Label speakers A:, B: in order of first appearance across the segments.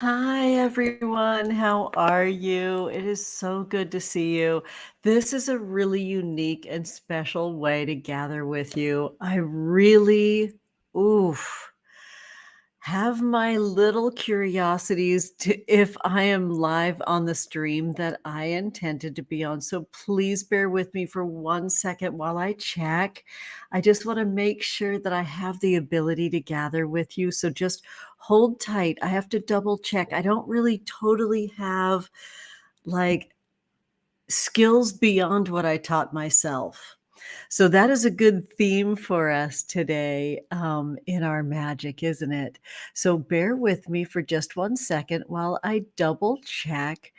A: Hi, everyone. How are you? It is so good to see you. This is a really unique and special way to gather with you. I really, oof, have my little curiosities to if I am live on the stream that I intended to be on. So please bear with me for 1 second while I check. I just want to make sure that I have the ability to gather with you. So just hold tight. I have to double check. I don't really totally have like skills beyond what I taught myself. So that is a good theme for us today in our magic, isn't it? So bear with me for just 1 second while I double check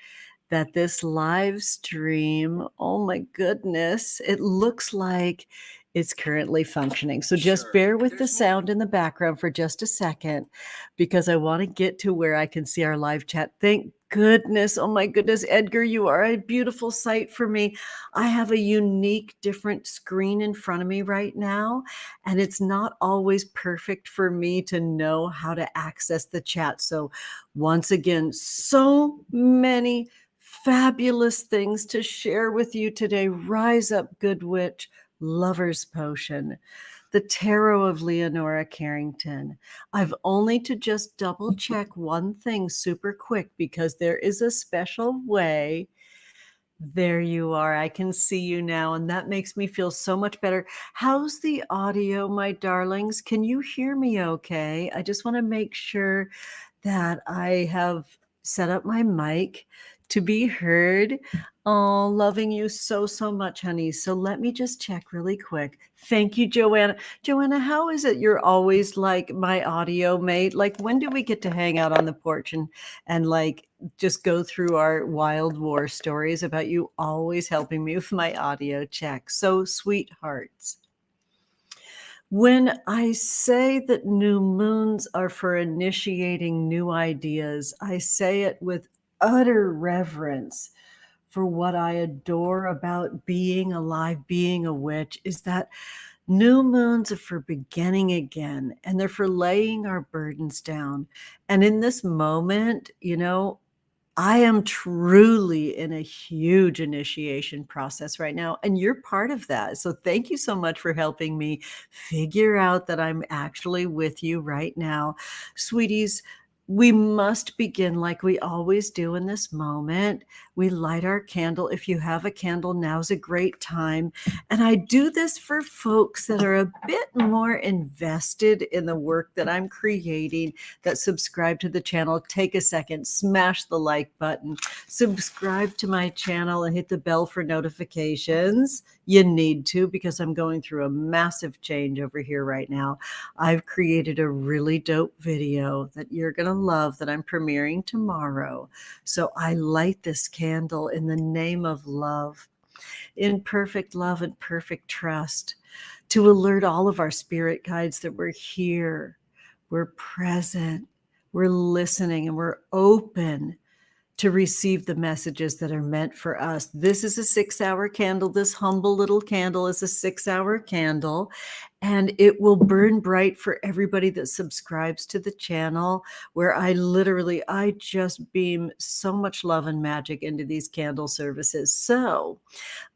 A: that this live stream, oh my goodness, it looks like it's currently functioning. So just bear with the sound in the background for just a second because I want to get to where I can see our live chat. Thank goodness. Oh my goodness, Edgar, you are a beautiful sight for me. I have a unique, different screen in front of me right now, and it's not always perfect for me to know how to access the chat. So once again, so many fabulous things to share with you today. Rise Up, Good Witch, Lover's Potion, the Tarot of Leonora Carrington. I've only to just double check one thing super quick because there is a special way. There you are. I can see you now, and that makes me feel so much better. How's the audio, my darlings? Can you hear me okay? I just want to make sure that I have set up my mic to be heard. Oh, loving you so, so much, honey. So let me just check really quick. Thank you, Joanna. Joanna, how is it you're always like my audio mate? Like, when do we get to hang out on the porch and like just go through our wild war stories about you always helping me with my audio check? So, sweethearts. When I say that new moons are for initiating new ideas, I say it with utter reverence for what I adore about being alive, being a witch, is that new moons are for beginning again, and they're for laying our burdens down. And in this moment, I am truly in a huge initiation process right now, and you're part of that. So thank you so much for helping me figure out that I'm actually with you right now. Sweeties, we must begin like we always do in this moment. We light our candle. If you have a candle, now's a great time. And I do this for folks that are a bit more invested in the work that I'm creating, that subscribe to the channel. Take a second, smash the like button, subscribe to my channel, and hit the bell for notifications. You need to, because I'm going through a massive change over here right now. I've created a really dope video that you're going to love that I'm premiering tomorrow. So I light this candle in the name of love, in perfect love and perfect trust, to alert all of our spirit guides that we're here, we're present, we're listening, and we're open to receive the messages that are meant for us. This is a 6-hour candle. This humble little candle is a 6-hour candle, and it will burn bright for everybody that subscribes to the channel, where I just beam so much love and magic into these candle services. So,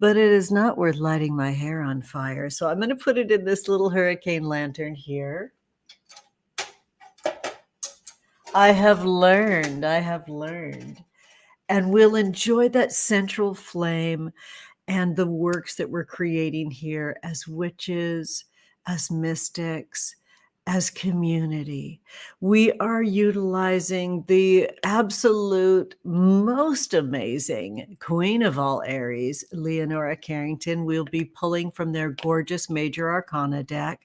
A: but it is not worth lighting my hair on fire. So I'm going to put it in this little hurricane lantern here. I have learned. And we'll enjoy that central flame and the works that we're creating here as witches, as mystics, as community. We are utilizing the absolute most amazing Queen of all Aries, Leonora Carrington. We'll be pulling from their gorgeous Major Arcana deck.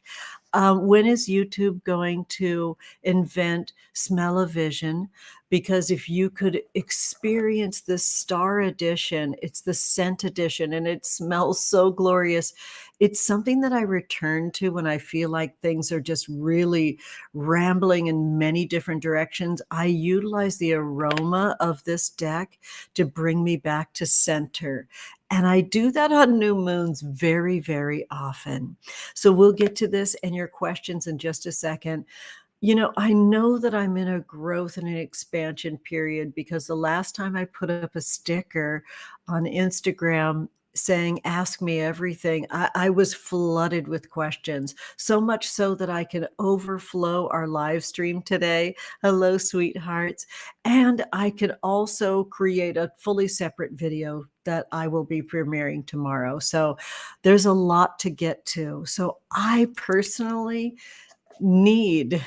A: When is YouTube going to invent Smell-O-Vision? Because if you could experience this star edition, it's the scent edition, and it smells so glorious. It's something that I return to when I feel like things are just really rambling in many different directions. I utilize the aroma of this deck to bring me back to center. And I do that on new moons very, very often. So we'll get to this and your questions in just a second. I know that I'm in a growth and an expansion period because the last time I put up a sticker on Instagram saying, "Ask me everything," I was flooded with questions, so much so that I can overflow our live stream today. Hello, sweethearts. And I could also create a fully separate video that I will be premiering tomorrow. So there's a lot to get to. So I personally need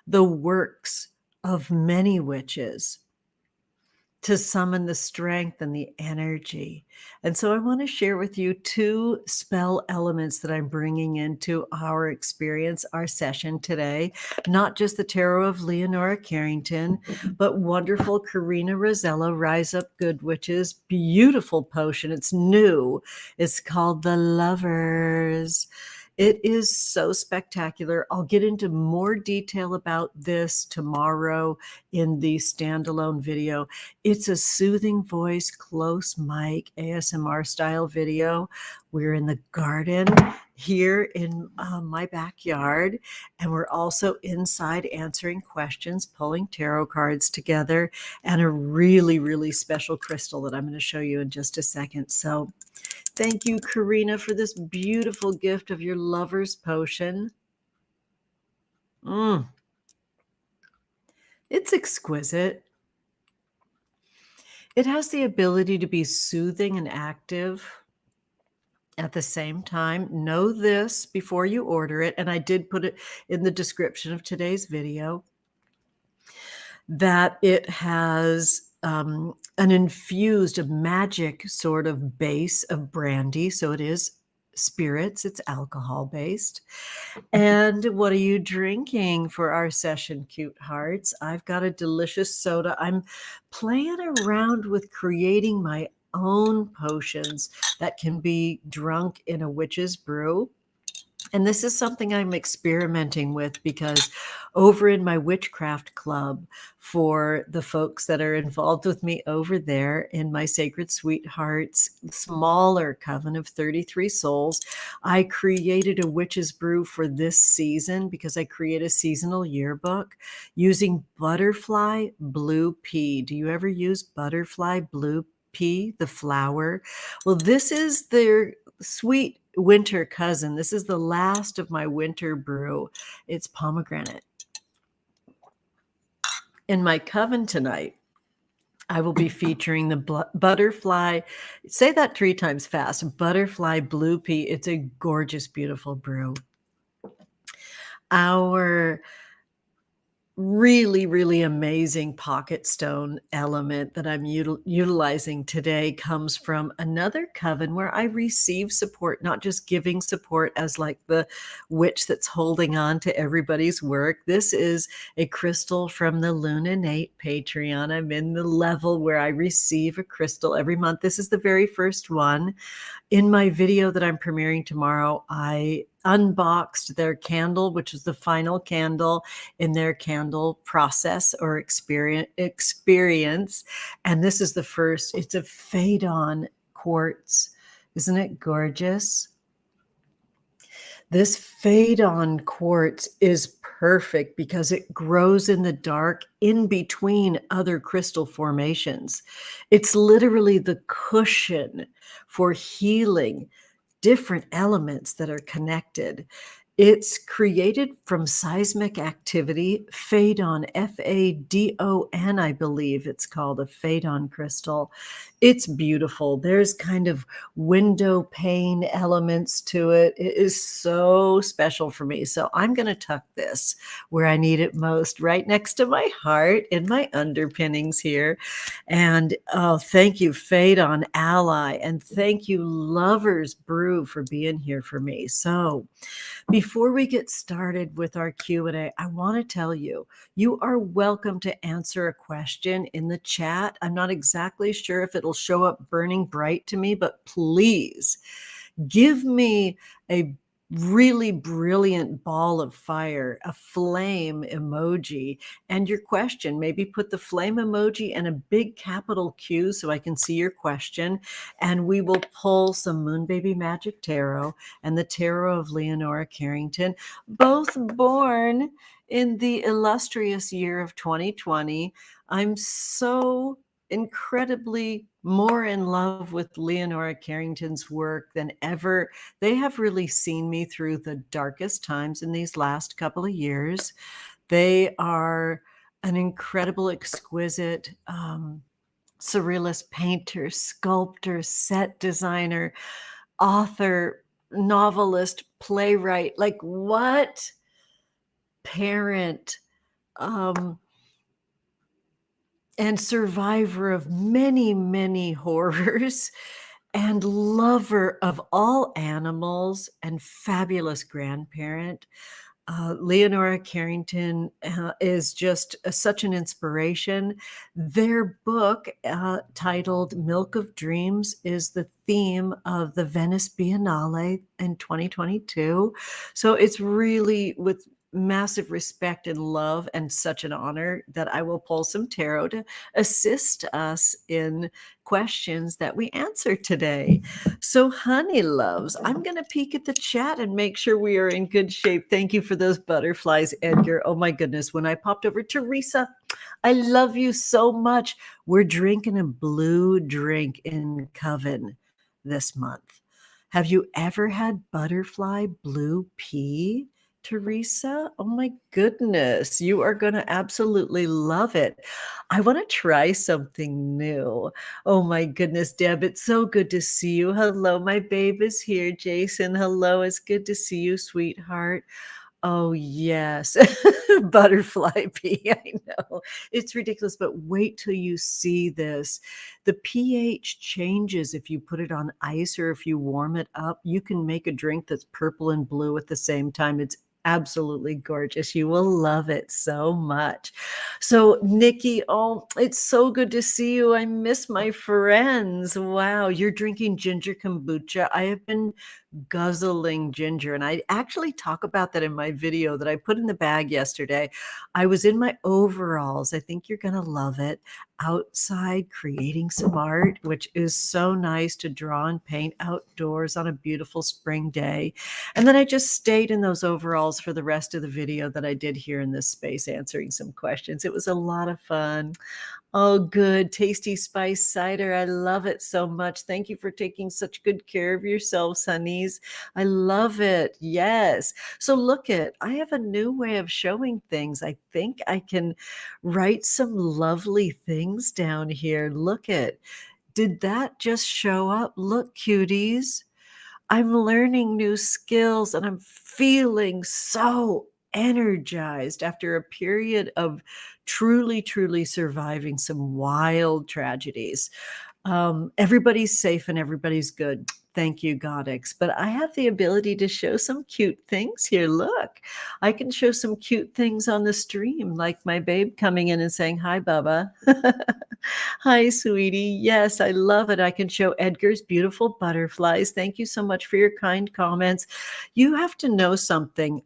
A: the works of many witches to summon the strength and the energy. And so I want to share with you two spell elements that I'm bringing into our experience, our session today. Not just the Tarot of Leonora Carrington, but wonderful Karina Rosello, Rise Up Good Witches, beautiful potion. It's new. It's called the Lovers. It is so spectacular. I'll get into more detail about this tomorrow in the standalone video. It's a soothing voice, close mic, ASMR style video. We're in the garden here in my backyard, and we're also inside answering questions, pulling tarot cards together, and a really, really special crystal that I'm going to show you in just a second. So thank you, Karina, for this beautiful gift of your lover's potion. It's exquisite. It has the ability to be soothing and active at the same time. Know this before you order it, and I did put it in the description of today's video, that it has an infused, a magic sort of base of brandy. So it is spirits, it's alcohol based. And what are you drinking for our session, cute hearts? I've got a delicious soda. I'm playing around with creating my own potions that can be drunk in a witch's brew. And this is something I'm experimenting with because over in my witchcraft club, for the folks that are involved with me over there in my Sacred Sweethearts smaller coven of 33 souls, I created a witch's brew for this season because I create a seasonal yearbook using butterfly blue pea. Do you ever use butterfly blue pea, the flower? Well, this is their sweet winter cousin. This is the last of my winter brew. It's pomegranate. In my coven tonight, I will be featuring the butterfly. Say that 3 times fast. Butterfly blue pea. It's a gorgeous, beautiful brew. Our really, really amazing pocket stone element that I'm utilizing today comes from another coven where I receive support, not just giving support as like the witch that's holding on to everybody's work. This is a crystal from the Lunanate Patreon. I'm in the level where I receive a crystal every month. This is the very first one. In my video that I'm premiering tomorrow, I unboxed their candle, which is the final candle in their candle process or experience. And this is the first. It's a Phaedon quartz. Isn't it gorgeous? This Phaedon quartz is perfect because it grows in the dark in between other crystal formations. It's literally the cushion for healing different elements that are connected. It's created from seismic activity, Phaedon, F-A-D-O-N, I believe it's called, a Phaedon crystal. It's beautiful. There's kind of window pane elements to it. It is so special for me. So I'm going to tuck this where I need it most, right next to my heart in my underpinnings here. And oh, thank you, Phaedon Ally, and thank you, Lovers Brew, for being here for me. So before we get started with our Q&A, I want to tell you, you are welcome to answer a question in the chat. I'm not exactly sure if it'll show up burning bright to me, but please give me a really brilliant ball of fire, a flame emoji, and your question. Maybe put the flame emoji and a big capital Q so I can see your question. And we will pull some Moon Baby Magic Tarot and the Tarot of Leonora Carrington, both born in the illustrious year of 2020. I'm so incredibly more in love with Leonora Carrington's work than ever. They have really seen me through the darkest times in these last couple of years. They are an incredible, exquisite surrealist painter, sculptor, set designer, author, novelist, playwright. Like, what parent um, and survivor of many, many horrors and lover of all animals and fabulous grandparent. Leonora Carrington is just such an inspiration. Their book, titled Milk of Dreams, is the theme of the Venice Biennale in 2022. So it's really with massive respect and love and such an honor that I will pull some tarot to assist us in questions that we answer today. So, honey loves, I'm going to peek at the chat and make sure we are in good shape. Thank you for those butterflies, Edgar. Oh my goodness. When I popped over, Teresa, I love you so much. We're drinking a blue drink in Coven this month. Have you ever had butterfly blue pea, Teresa? Oh my goodness. You are going to absolutely love it. I want to try something new. Oh my goodness, Deb, it's so good to see you. Hello, my babe is here. Jason, hello. It's good to see you, sweetheart. Oh, yes. Butterfly pea. I know. It's ridiculous, but wait till you see this. The pH changes if you put it on ice or if you warm it up. You can make a drink that's purple and blue at the same time. It's absolutely gorgeous. You will love it so much. So, Nikki, oh, it's so good to see you. I miss my friends. Wow, you're drinking ginger kombucha. I have been guzzling ginger. And I actually talk about that in my video that I put in the bag yesterday. I was in my overalls. I think you're going to love it. Outside creating some art, which is so nice to draw and paint outdoors on a beautiful spring day. And then I just stayed in those overalls for the rest of the video that I did here in this space answering some questions. It was a lot of fun. Oh, good. Tasty spice cider. I love it so much. Thank you for taking such good care of yourselves, honeys. I love it. Yes. So I have a new way of showing things. I think I can write some lovely things down here. Did that just show up? Look, cuties. I'm learning new skills and I'm feeling so energized after a period of truly, truly surviving some wild tragedies. Everybody's safe and everybody's good. Thank you, Goddess. But I have the ability to show some cute things here. Look, I can show some cute things on the stream, like my babe coming in and saying, "Hi, Bubba." Hi, sweetie. Yes, I love it. I can show Edgar's beautiful butterflies. Thank you so much for your kind comments. You have to know something.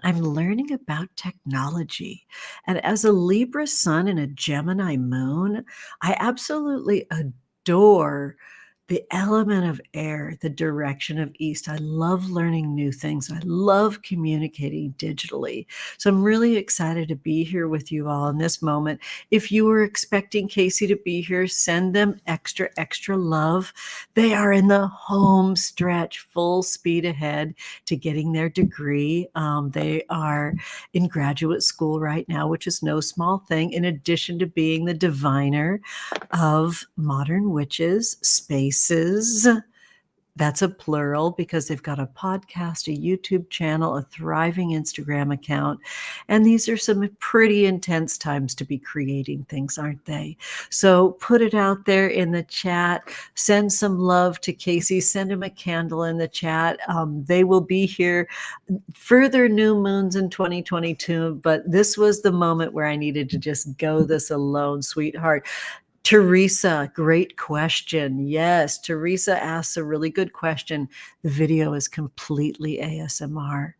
A: I'm learning about technology. And as a Libra sun and a Gemini moon, I absolutely adore the element of air, the direction of east. I love learning new things. I love communicating digitally. So I'm really excited to be here with you all in this moment. If you were expecting Casey to be here, send them extra, extra love. They are in the home stretch, full speed ahead to getting their degree. They are in graduate school right now, which is no small thing, in addition to being the diviner of Modern Witches Spaces. That's a plural because they've got a podcast, a YouTube channel, a thriving Instagram account. And these are some pretty intense times to be creating things, aren't they? So put it out there in the chat. Send some love to Casey. Send him a candle in the chat. They will be here further new moons in 2022. But this was the moment where I needed to just go this alone, sweetheart. Teresa, great question. Yes, Teresa asks a really good question. The video is completely ASMR.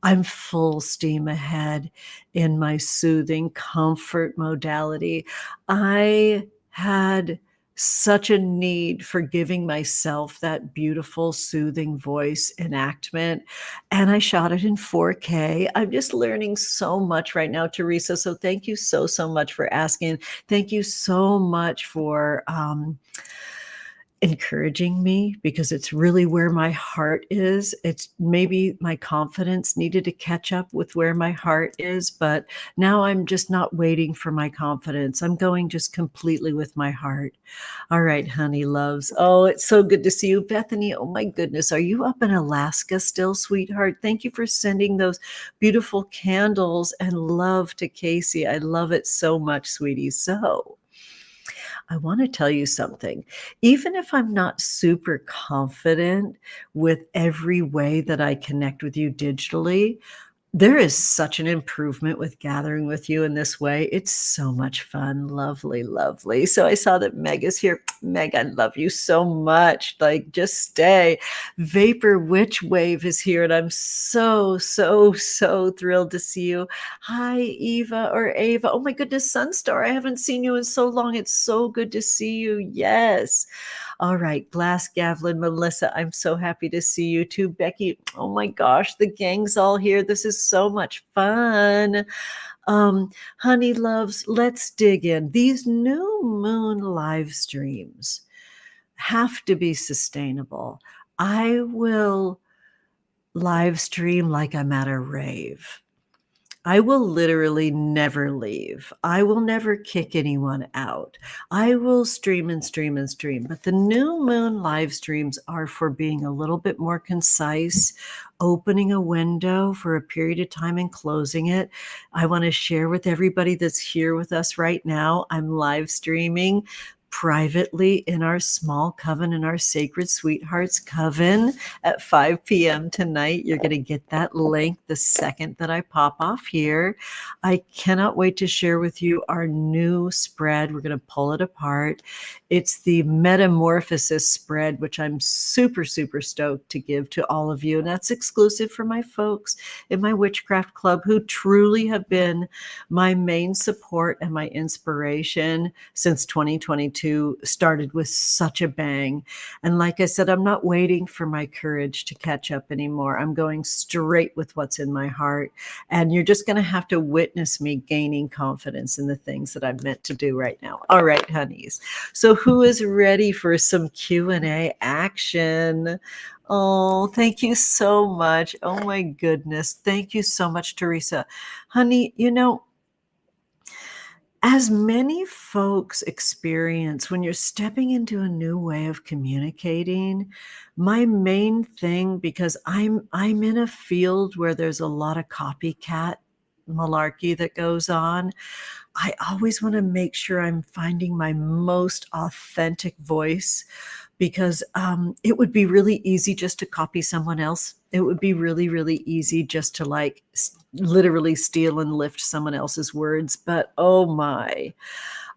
A: I'm full steam ahead in my soothing comfort modality. I had such a need for giving myself that beautiful, soothing voice enactment, and I shot it in 4K. I'm just learning so much right now, Teresa. So thank you so, so much for asking. Thank you so much for encouraging me because it's really where my heart is. It's maybe my confidence needed to catch up with where my heart is, but now I'm just not waiting for my confidence. I'm going just completely with my heart. All right, honey loves. Oh, it's so good to see you. Bethany, oh my goodness. Are you up in Alaska still, sweetheart? Thank you for sending those beautiful candles and love to Casey. I love it so much, sweetie. So, I want to tell you something. Even if I'm not super confident with every way that I connect with you digitally, there is such an improvement with gathering with you in this way. It's so much fun. Lovely, lovely. So I saw that Meg is here. Meg, I love you so much. Like, just stay. Vapor Witch Wave is here, and I'm so, so, so thrilled to see you. Hi, Eva or Ava. Oh my goodness, Sunstar. I haven't seen you in so long. It's so good to see you. Yes. All right, Glass Gavlin, Melissa, I'm so happy to see you too. Becky, oh my gosh, the gang's all here. This is so much fun. Honey loves, let's dig in. These new moon live streams have to be sustainable. I will live stream like I'm at a rave. I will literally never leave. I will never kick anyone out. I will stream and stream and stream. But the new moon live streams are for being a little bit more concise, opening a window for a period of time and closing it. I want to share with everybody that's here with us right now. I'm live streaming privately in our small coven, in our Sacred Sweethearts coven at 5 p.m. tonight. You're going to get that link the second that I pop off here. I cannot wait to share with you our new spread. We're going to pull it apart. It's the Metamorphosis spread, which I'm super, super stoked to give to all of you. And that's exclusive for my folks in my Witchcraft Club who truly have been my main support and my inspiration since 2022 started with such a bang. And like I said, I'm not waiting for my courage to catch up anymore. I'm going straight with what's in my heart. And you're just going to have to witness me gaining confidence in the things that I'm meant to do right now. All right, honeys. So who is ready for some Q&A action? Oh, thank you so much. Oh my goodness. Thank you so much, Teresa. Honey, you know, as many folks experience when you're stepping into a new way of communicating, my main thing, because I'm in a field where there's a lot of copycat malarkey that goes on, I always want to make sure I'm finding my most authentic voice because it would be really easy just to copy someone else. It would be really, really easy just to like literally steal and lift someone else's words. But oh my,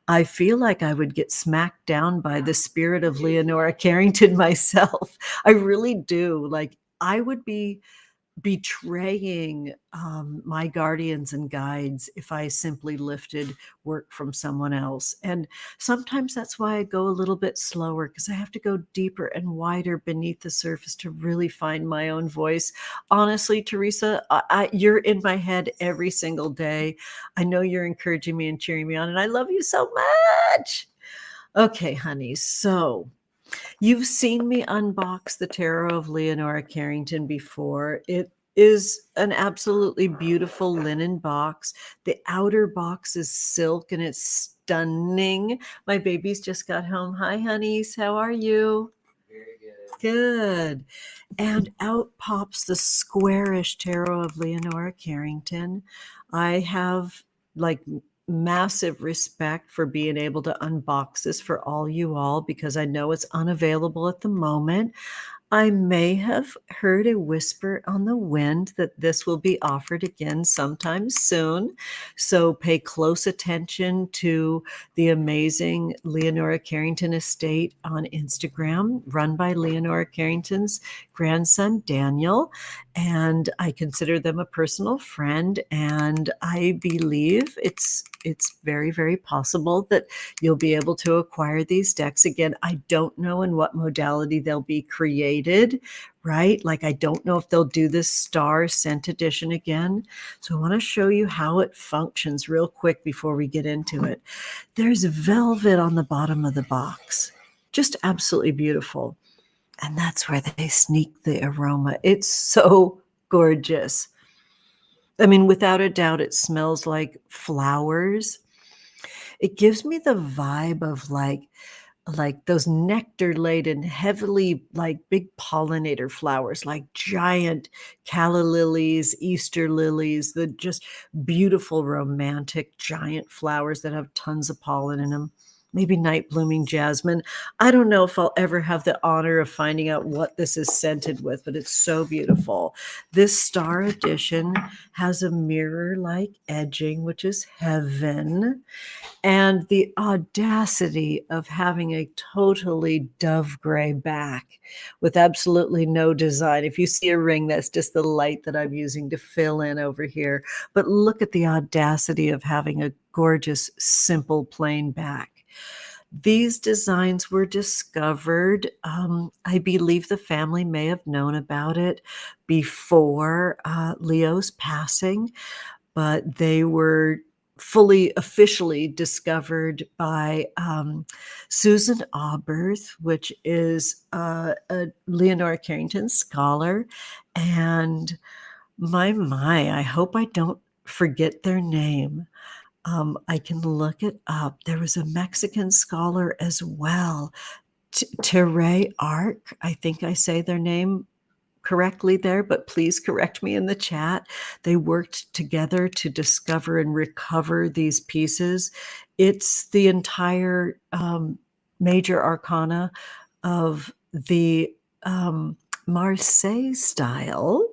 A: I feel like I would get smacked down by the spirit of Leonora Carrington myself. I really do. Like, I would be betraying my guardians and guides if I simply lifted work from someone else. And sometimes that's why I go a little bit slower because I have to go deeper and wider beneath the surface to really find my own voice. Honestly, Teresa, you're in my head every single day. I know you're encouraging me and cheering me on, and I love you so much. Okay, honey, so you've seen me unbox the Tarot of Leonora Carrington before. It is an absolutely beautiful linen box. The outer box is silk and it's stunning. My babies just got home. Hi, honeys. How are you? Very good. Good. And out pops the squarish Tarot of Leonora Carrington. I have like massive respect for being able to unbox this for all you all because I know it's unavailable at the moment. I may have heard a whisper on the wind that this will be offered again sometime soon. So pay close attention to the amazing Leonora Carrington estate on Instagram, run by Leonora Carrington's grandson, Daniel. And I consider them a personal friend. And I believe it's very, very possible that you'll be able to acquire these decks again. I don't know in what modality they'll be created, right? Like, I don't know if they'll do this star scent edition again. So I want to show you how it functions real quick before we get into it. There's velvet on the bottom of the box, just absolutely beautiful. And that's where they sneak the aroma. It's so gorgeous. I mean, without a doubt, it smells like flowers. It gives me the vibe of like those nectar laden, heavily like big pollinator flowers, like giant calla lilies, Easter lilies, the just beautiful, romantic, giant flowers that have tons of pollen in them. Maybe night blooming jasmine. I don't know if I'll ever have the honor of finding out what this is scented with, but it's so beautiful. This star edition has a mirror like edging, which is heaven, and the audacity of having a totally dove gray back with absolutely no design. If you see a ring, that's just the light that I'm using to fill in over here. But look at the audacity of having a gorgeous, simple, plain back. These designs were discovered. I believe the family may have known about it before Leo's passing, but they were fully officially discovered by Susan Auberth, which is a Leonora Carrington scholar. And my, I hope I don't forget their name. I can look it up. There was a Mexican scholar as well, Tere Arc. I think I say their name correctly there, but please correct me in the chat. They worked together to discover and recover these pieces. It's the entire major arcana of the Marseille style.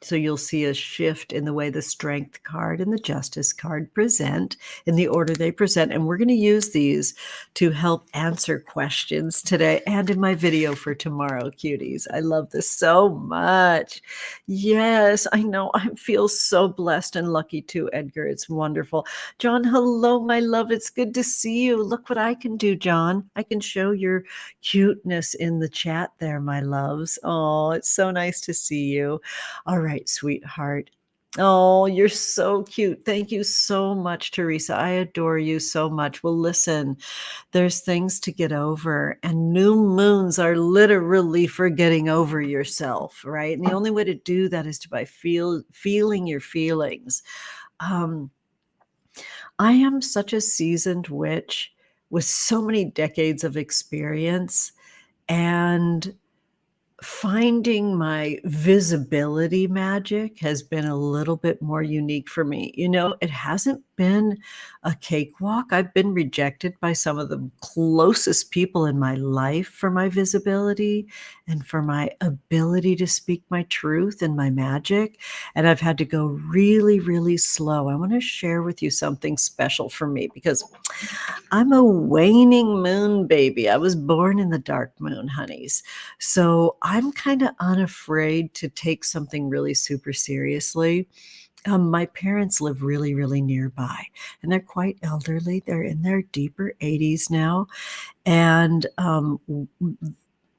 A: So you'll see a shift in the way the Strength card and the Justice card present in the order they present. And we're going to use these to help answer questions today and in my video for tomorrow, cuties. I love this so much. Yes, I know. I feel so blessed and lucky too, Edgar. It's wonderful. John, hello, my love. It's good to see you. Look what I can do, John. I can show your cuteness in the chat there, my loves. Oh, it's so nice to see you. All right, sweetheart. Oh, you're so cute. Thank you so much, Teresa. I adore you so much. Well, listen, there's things to get over, and new moons are literally for getting over yourself, right? And the only way to do that is by feeling your feelings. I am such a seasoned witch with so many decades of experience, and finding my visibility magic has been a little bit more unique for me. You know, it hasn't been a cakewalk. I've been rejected by some of the closest people in my life for my visibility and for my ability to speak my truth and my magic. And I've had to go really, really slow. I want to share with you something special for me because I'm a waning moon baby. I was born in the dark moon, honeys. So I'm kind of unafraid to take something really super seriously. My parents live really, really nearby, and they're quite elderly. They're in their deeper 80s now. And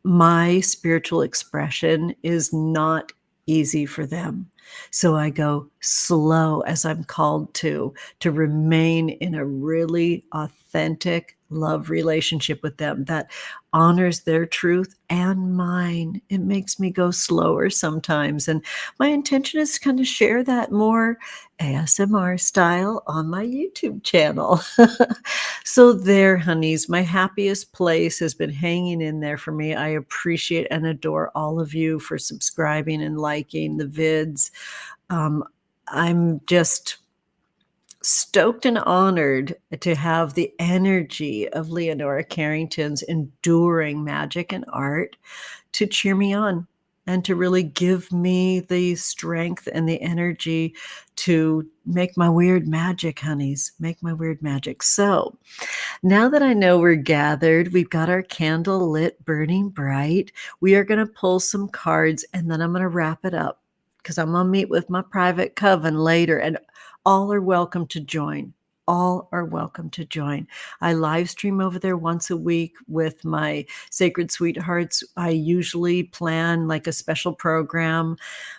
A: my spiritual expression is not easy for them. So I go slow as I'm called to remain in a really authentic love relationship with them that honors their truth and mine. It makes me go slower sometimes. And my intention is to kind of share that more ASMR style on my YouTube channel. So there, honeys, my happiest place has been hanging in there for me. I appreciate and adore all of you for subscribing and liking the vids. I'm just stoked and honored to have the energy of Leonora Carrington's enduring magic and art to cheer me on and to really give me the strength and the energy to make my weird magic, honeys, make my weird magic. So now that I know we're gathered, we've got our candle lit, burning bright. We are going to pull some cards and then I'm going to wrap it up because I'm going to meet with my private coven later and all are welcome to join. All are welcome to join. I live stream over there once a week with my Sacred Sweethearts. I usually plan like a special program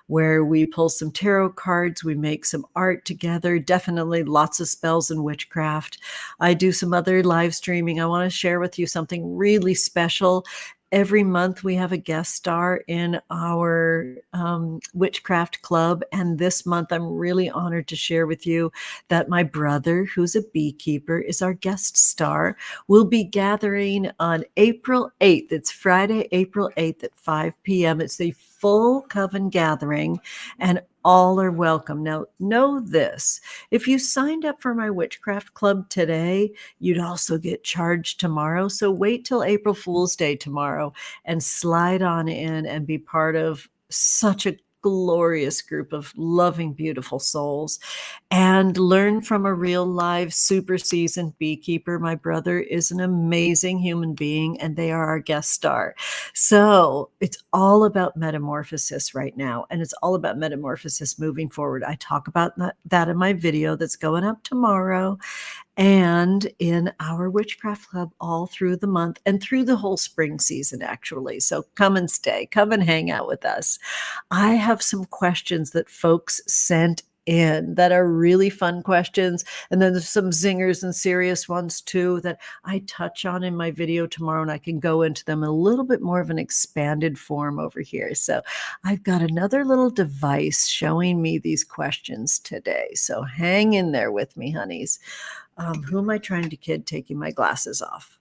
A: where we pull some tarot cards, we make some art together, definitely lots of spells and witchcraft. I do some other live streaming. I want to share with you something really special. Every month we have a guest star in our witchcraft club. And this month I'm really honored to share with you that my brother, who's a beekeeper, is our guest star. We'll be gathering on April 8th. It's Friday, April 8th at 5 p.m. It's a full coven gathering and all are welcome. Now, know this. If you signed up for my witchcraft club today, you'd also get charged tomorrow. So wait till April Fool's Day tomorrow and slide on in and be part of such a glorious group of loving, beautiful souls and learn from a real live, super seasoned beekeeper. My brother is an amazing human being and they are our guest star. So it's all about metamorphosis right now. And it's all about metamorphosis moving forward. I talk about that in my video that's going up tomorrow and in our witchcraft club all through the month and through the whole spring season, actually. So come and stay, come and hang out with us. I have some questions that folks sent in that are really fun questions. And then there's some zingers and serious ones too that I touch on in my video tomorrow, and I can go into them in a little bit more of an expanded form over here. So I've got another little device showing me these questions today. So hang in there with me, honeys. Who am I trying to kid taking my glasses off?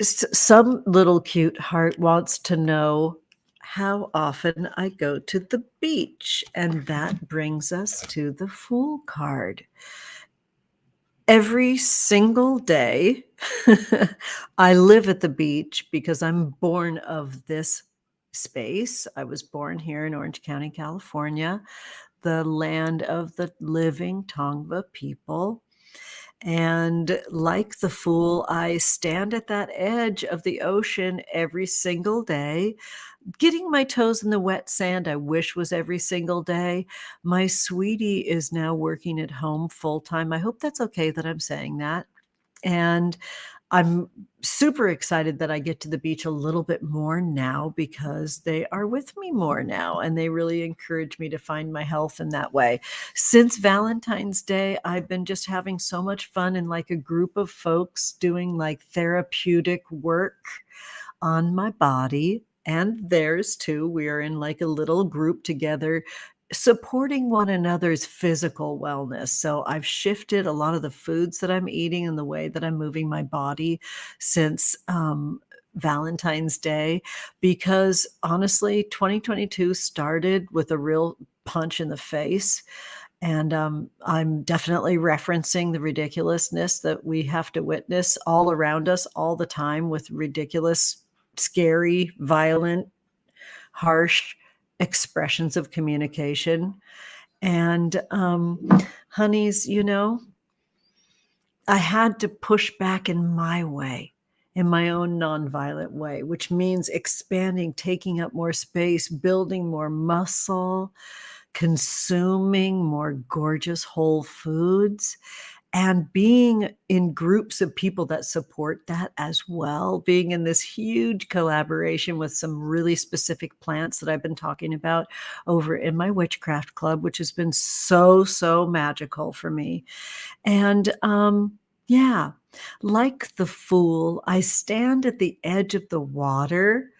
A: Some little cute heart wants to know how often I go to the beach. And that brings us to the Fool card. Every single day, I live at the beach because I'm born of this space. I was born here in Orange County, California, the land of the living Tongva people. And like the Fool, I stand at that edge of the ocean every single day, getting my toes in the wet sand. I wish was every single day. My sweetie is now working at home full time. I hope that's okay that I'm saying that. And I'm super excited that I get to the beach a little bit more now because they are with me more now and they really encourage me to find my health in that way. Since Valentine's Day, I've been just having so much fun in like a group of folks doing like therapeutic work on my body and theirs too. We are in like a little group together supporting one another's physical wellness. So I've shifted a lot of the foods that I'm eating and the way that I'm moving my body since Valentine's Day, because honestly, 2022 started with a real punch in the face. And I'm definitely referencing the ridiculousness that we have to witness all around us all the time with ridiculous, scary, violent, harsh expressions of communication. And honeys, you know, I had to push back in my way, in my own nonviolent way, which means expanding, taking up more space, building more muscle, consuming more gorgeous whole foods, and being in groups of people that support that as well, being in this huge collaboration with some really specific plants that I've been talking about over in my witchcraft club, which has been so, so magical for me. And yeah, like the Fool, I stand at the edge of the water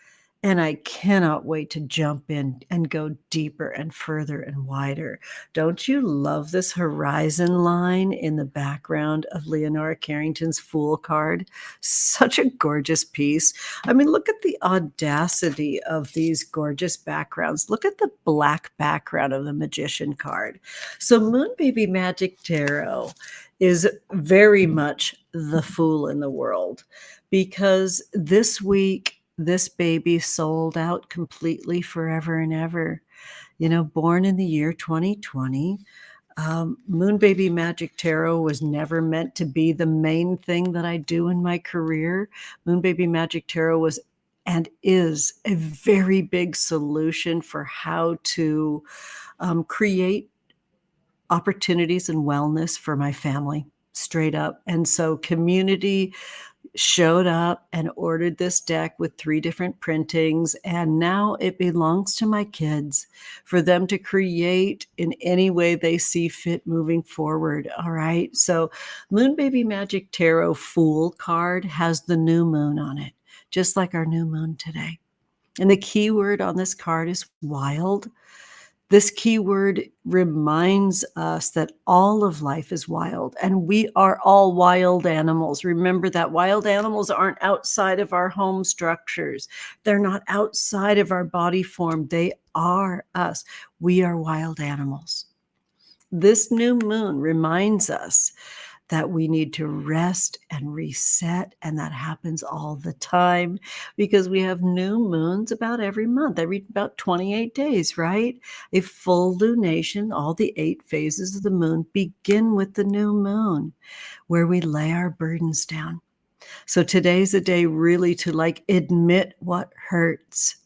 A: And I cannot wait to jump in and go deeper and further and wider. Don't you love this horizon line in the background of Leonora Carrington's Fool card? Such a gorgeous piece. I mean, look at the audacity of these gorgeous backgrounds. Look at the black background of the Magician card. So Moon Baby Magic Tarot is very much the fool in the world, because this week this baby sold out completely forever and ever. Born in the year 2020, Moon Baby Magic Tarot was never meant to be the main thing that I do in my career. Moon Baby Magic Tarot was and is a very big solution for how to create opportunities and wellness for my family, straight up. And so community showed up and ordered this deck with 3 different printings, and now it belongs to my kids for them to create in any way they see fit moving forward. All right. So Moon Baby Magic Tarot Fool card has the new moon on it, just like our new moon today. And the keyword on this card is wild. This keyword reminds us that all of life is wild, and we are all wild animals. Remember that wild animals aren't outside of our home structures. They're not outside of our body form. They are us. We are wild animals. This new moon reminds us that we need to rest and reset, and that happens all the time because we have new moons about every month, every about 28 days, right? A full lunation, all the 8 phases of the moon begin with the new moon, where we lay our burdens down. So today's a day really to admit what hurts.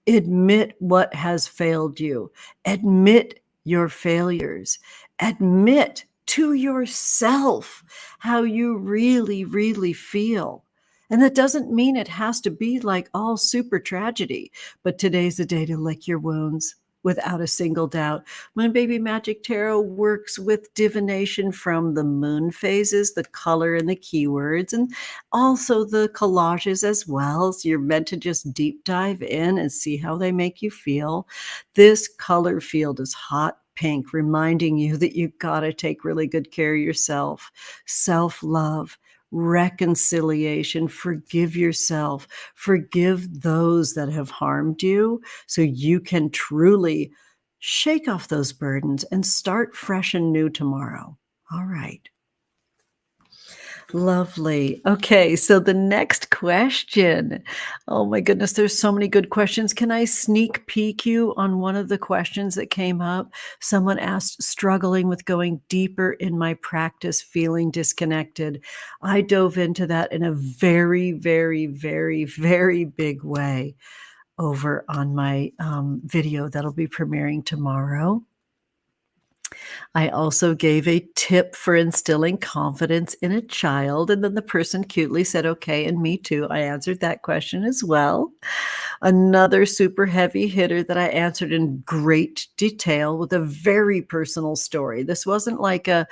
A: Admit what has failed you. Admit your failures. Admit to yourself how you really, really feel. And that doesn't mean it has to be like all super tragedy, but today's the day to lick your wounds without a single doubt. Moon Baby Magic Tarot works with divination from the moon phases, the color and the keywords, and also the collages as well. So you're meant to just deep dive in and see how they make you feel. This color field is hot pink, reminding you that you've got to take really good care of yourself. Self-love, reconciliation, forgive yourself, forgive those that have harmed you so you can truly shake off those burdens and start fresh and new tomorrow. All right. Lovely. Okay, so the next question. Oh my goodness, there's so many good questions. Can I sneak peek you on one of the questions that came up? Someone asked, struggling with going deeper in my practice, feeling disconnected. I dove into that in a very, very, very, very big way over on my video that'll be premiering tomorrow. I also gave a tip for instilling confidence in a child, and then the person cutely said, okay, and me too. I answered that question as well. Another super heavy hitter that I answered in great detail with a very personal story. This wasn't like a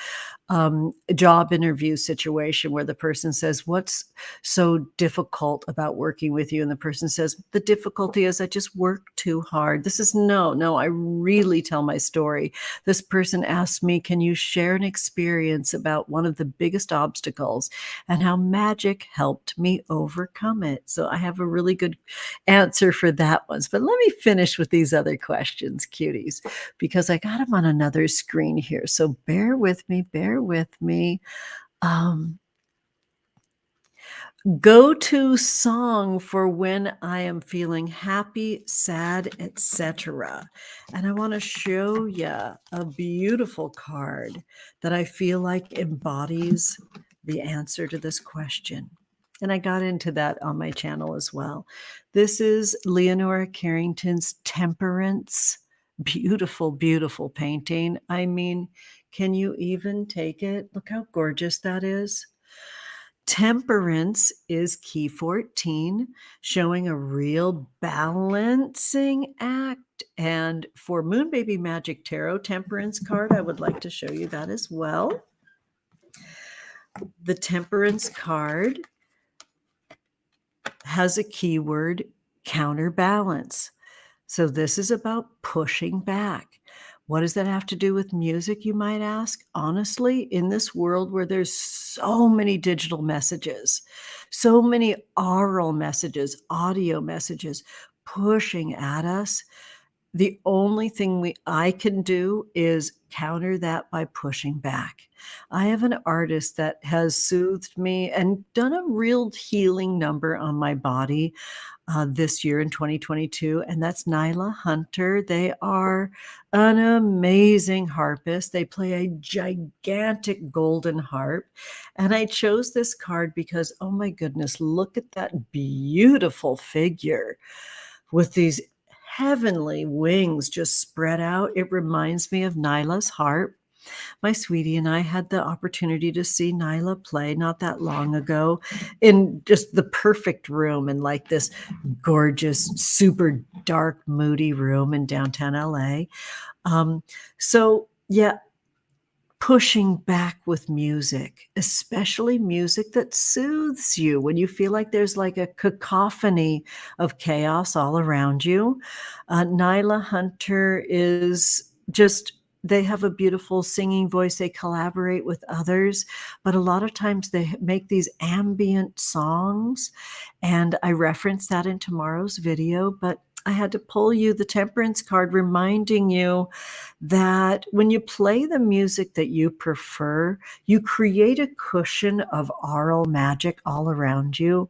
A: job interview situation where the person says, what's so difficult about working with you? And the person says, the difficulty is I just work too hard. This is no, I really tell my story. This person asked me, can you share an experience about one of the biggest obstacles and how magic helped me overcome it? So I have a really good answer for that one. But let me finish with these other questions, cuties, because I got them on another screen here. So bear with me, Go-to song for when I am feeling happy, sad, etc. And I want to show you a beautiful card that I feel like embodies the answer to this question. And I got into that on my channel as well. This is Leonora Carrington's Temperance. Beautiful, beautiful painting. I mean, can you even take it? Look how gorgeous that is. Temperance is key 14, showing a real balancing act. And for Moon Baby Magic Tarot Temperance card, I would like to show you that as well. The Temperance card has a keyword, counterbalance. So this is about pushing back. What does that have to do with music, you might ask? Honestly, in this world where there's so many digital messages, so many oral messages, audio messages pushing at us, the only thing I can do is counter that by pushing back. I have an artist that has soothed me and done a real healing number on my body this year in 2022, and that's Nyla Hunter. They are an amazing harpist. They play a gigantic golden harp. And I chose this card because, oh my goodness, look at that beautiful figure with these heavenly wings just spread out. It reminds me of Nyla's harp. My sweetie and I had the opportunity to see Nyla play not that long ago in just the perfect room in like this gorgeous, super dark, moody room in downtown LA. So yeah, pushing back with music, especially music that soothes you when you feel like there's like a cacophony of chaos all around you. Nyla Hunter is just, they have a beautiful singing voice. They collaborate with others, but a lot of times they make these ambient songs. And I referenced that in tomorrow's video, but I had to pull you the Temperance card, reminding you that when you play the music that you prefer, you create a cushion of aural magic all around you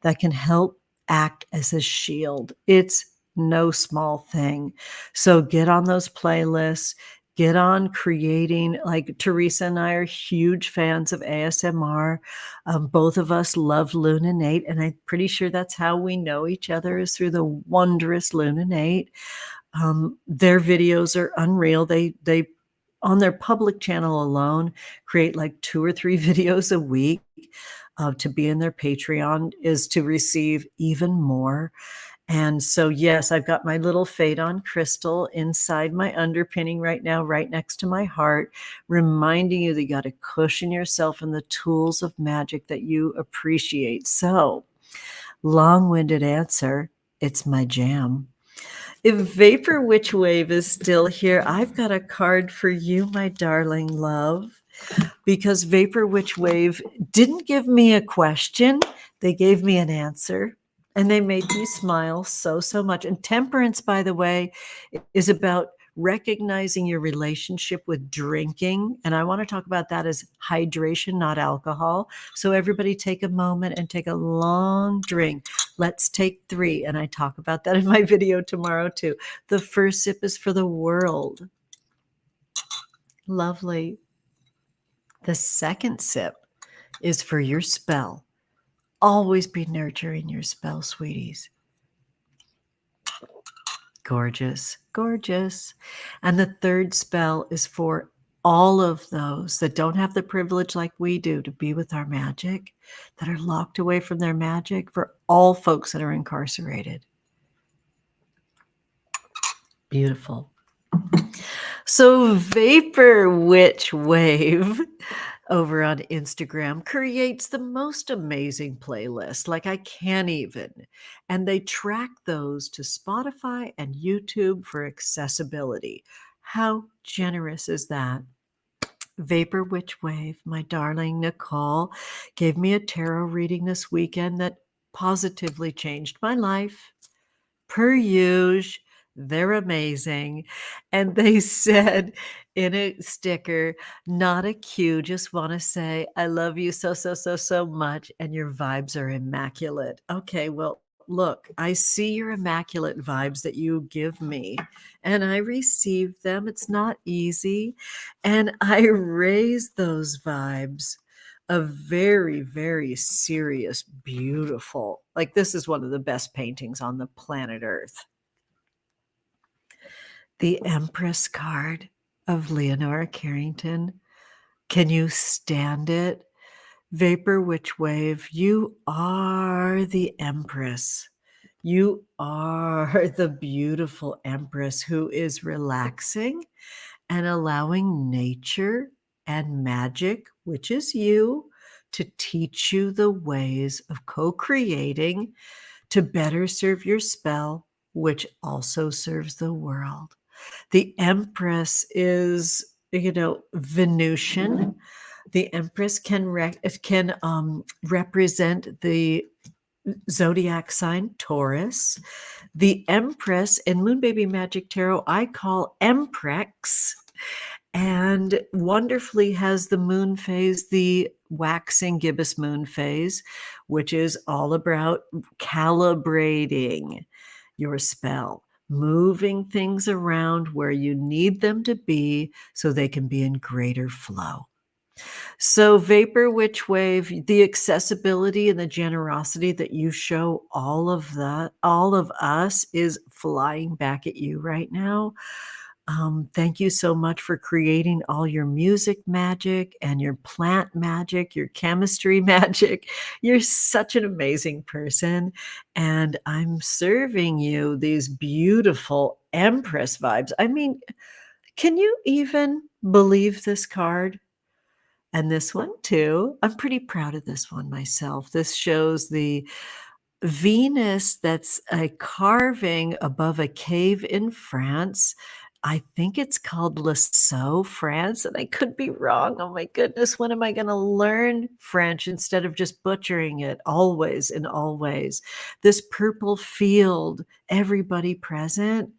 A: that can help act as a shield. It's no small thing. So get on those playlists. Get on creating, like Teresa and I are huge fans of ASMR. Both of us love Lunanate, and I'm pretty sure that's how we know each other, is through the wondrous Lunanate. Their videos are unreal. They on their public channel alone create like 2 or 3 videos a week. To be in their Patreon is to receive even more. And so, yes, I've got my little Phaedon crystal inside my underpinning right now, right next to my heart, reminding you that you got to cushion yourself in the tools of magic that you appreciate. So, long-winded answer, it's my jam. If Vapor Witch Wave is still here, I've got a card for you, my darling love, because Vapor Witch Wave didn't give me a question. They gave me an answer, and they made me smile so, so much. And Temperance, by the way, is about recognizing your relationship with drinking. And I want to talk about that as hydration, not alcohol. So everybody take a moment and take a long drink. Let's take 3. And I talk about that in my video tomorrow too. The first sip is for the world. Lovely. The second sip is for your spell. Always be nurturing your spell, sweeties. Gorgeous, gorgeous. And the third spell is for all of those that don't have the privilege like we do to be with our magic, that are locked away from their magic, for all folks that are incarcerated. Beautiful. So Vapor Witch Wave over on Instagram creates the most amazing playlist. Like I can't even. And they track those to Spotify and YouTube for accessibility. How generous is that? Vapor Witch Wave, my darling Nicole, gave me a tarot reading this weekend that positively changed my life. Per usual, they're amazing. And they said in a sticker, not a cue, just want to say, I love you so, so, so, so much. And your vibes are immaculate. Okay, well, look, I see your immaculate vibes that you give me, and I receive them. It's not easy. And I raise those vibes. A very, very serious, beautiful, like this is one of the best paintings on the planet Earth. The Empress card of Leonora Carrington. Can you stand it? Vapor Witch Wave, you are the Empress. You are the beautiful Empress who is relaxing and allowing nature and magic, which is you, to teach you the ways of co-creating, to better serve your spell, which also serves the world. The Empress is, Venusian. The Empress can represent the zodiac sign Taurus. The Empress in Moon Baby Magic Tarot, I call Emprex, and wonderfully has the moon phase, the waxing gibbous moon phase, which is all about calibrating your spell, moving things around where you need them to be so they can be in greater flow. So, Vapor Witch Wave, the accessibility and the generosity that you show all of us is flying back at you right now. Thank you so much for creating all your music magic and your plant magic, your chemistry magic. You're such an amazing person. And I'm serving you these beautiful Empress vibes. I mean, can you even believe this card? And this one too. I'm pretty proud of this one myself. This shows the Venus that's a carving above a cave in France. I think it's called Lascaux, France, and I could be wrong. Oh my goodness, when am I going to learn French instead of just butchering it always and always? This purple field, everybody present,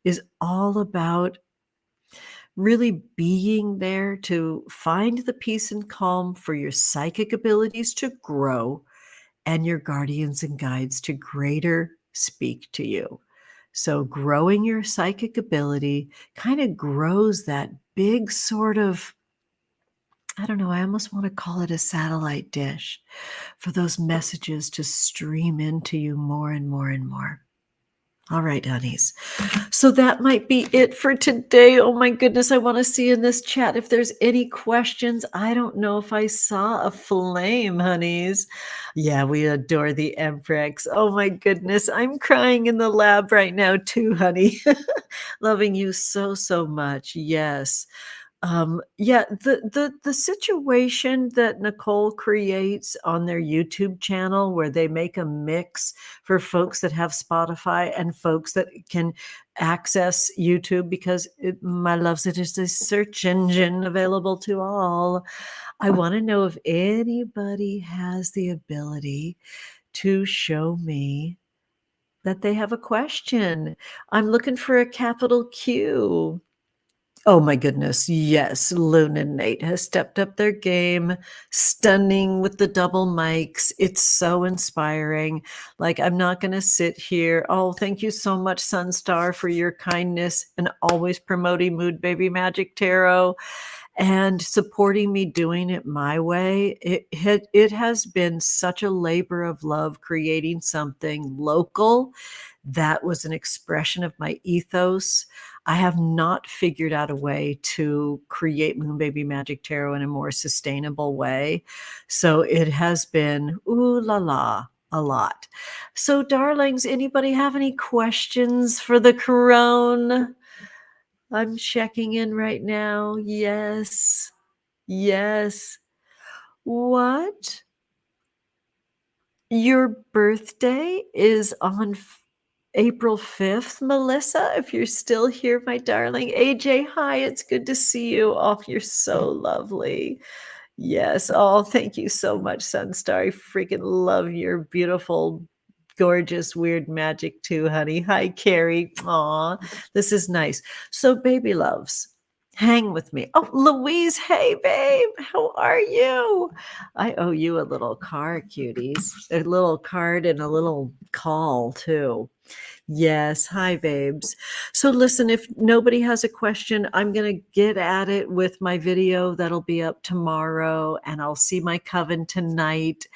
A: is all about really being there to find the peace and calm for your psychic abilities to grow and your guardians and guides to greater speak to you. So growing your psychic ability kind of grows that big sort of, I don't know, I almost want to call it a satellite dish for those messages to stream into you more and more and more. All right, honeys. So that might be it for today. Oh my goodness, I want to see in this chat if there's any questions. I don't know if I saw a flame, honeys. Yeah, we adore the Emprex. Oh my goodness, I'm crying in the lab right now too, honey. Loving you so, so much. Yes. Yeah, the situation that Nicole creates on their YouTube channel where they make a mix for folks that have Spotify and folks that can access YouTube because my loves, it is a search engine available to all. I want to know if anybody has the ability to show me that they have a question. I'm looking for a capital Q. Oh my goodness, yes, Loon and Nate has stepped up their game, stunning with the double mics. It's so inspiring. Like, I'm not going to sit here. Oh, thank you so much, Sunstar, for your kindness and always promoting Mood Baby Magic Tarot and supporting me doing it my way. It has been such a labor of love creating something local that was an expression of my ethos. I have not figured out a way to create Moon Baby Magic Tarot in a more sustainable way. So it has been ooh la la a lot. So darlings, anybody have any questions for the Corone? I'm checking in right now. Yes. Yes. What? Your birthday is on April 5th, Melissa. If you're still here, my darling. AJ, hi. It's good to see you. Oh, you're so lovely. Yes. Oh, thank you so much, Sunstar. I freaking love your beautiful, gorgeous, weird magic too, honey. Hi, Carrie. Aw, this is nice. So, baby loves, hang with me. Oh, Louise. Hey, babe. How are you? I owe you a little card, cuties. A little card and a little call, too. Yes. Hi, babes. So listen, if nobody has a question, I'm going to get at it with my video that'll be up tomorrow, and I'll see my coven tonight.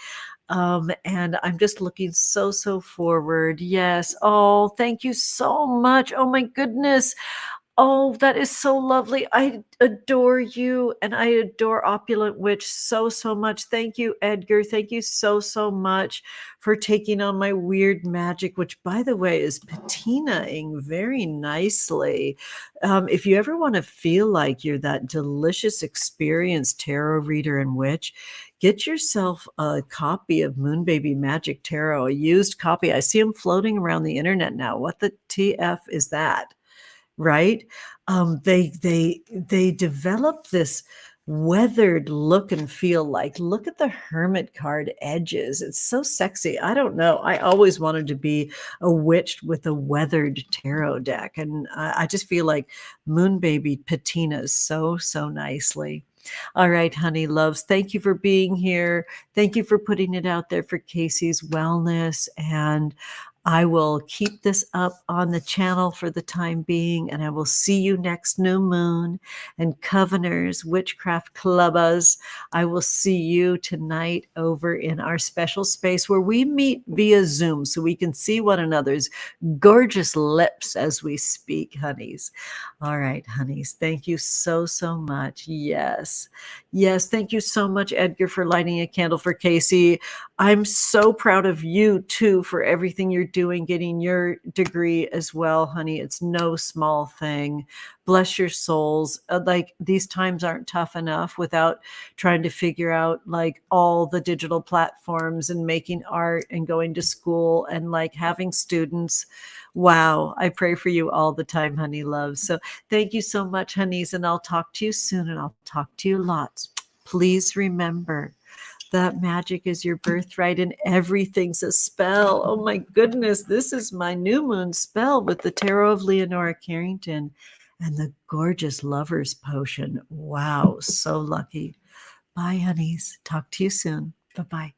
A: And I'm just looking so, so forward. Yes. Oh, thank you so much. Oh my goodness. Oh, that is so lovely. I adore you, and I adore Opulent Witch so, so much. Thank you, Edgar. Thank you so, so much for taking on my weird magic, which, by the way, is patinaing very nicely. If you ever want to feel like you're that delicious, experienced tarot reader and witch, get yourself a copy of Moon Baby Magic Tarot, a used copy. I see them floating around the internet now. What the TF is that? Right? They develop this weathered look and feel. Like, look at the hermit card edges. It's so sexy. I don't know. I always wanted to be a witch with a weathered tarot deck, and I just feel like Moon Baby patinas so, so nicely. All right, honey loves, thank you for being here. Thank you for putting it out there for Casey's wellness. And I will keep this up on the channel for the time being, and I will see you next new moon. And Coveners, Witchcraft Clubbers, I will see you tonight over in our special space where we meet via Zoom so we can see one another's gorgeous lips as we speak, honeys. All right, honeys, thank you so, so much. Yes. Yes, thank you so much, Edgar, for lighting a candle for Casey. I'm so proud of you too for everything you're doing, getting your degree as well, honey. It's no small thing. Bless your souls. Like, these times aren't tough enough without trying to figure out like all the digital platforms and making art and going to school and like having students. Wow. I pray for you all the time, honey love. So thank you so much, honeys. And I'll talk to you soon, and I'll talk to you lots. Please remember that magic is your birthright and everything's a spell. Oh my goodness. This is my new moon spell with the Tarot of Leonora Carrington and the gorgeous Lover's Potion. Wow. So lucky. Bye, honeys. Talk to you soon. Bye-bye.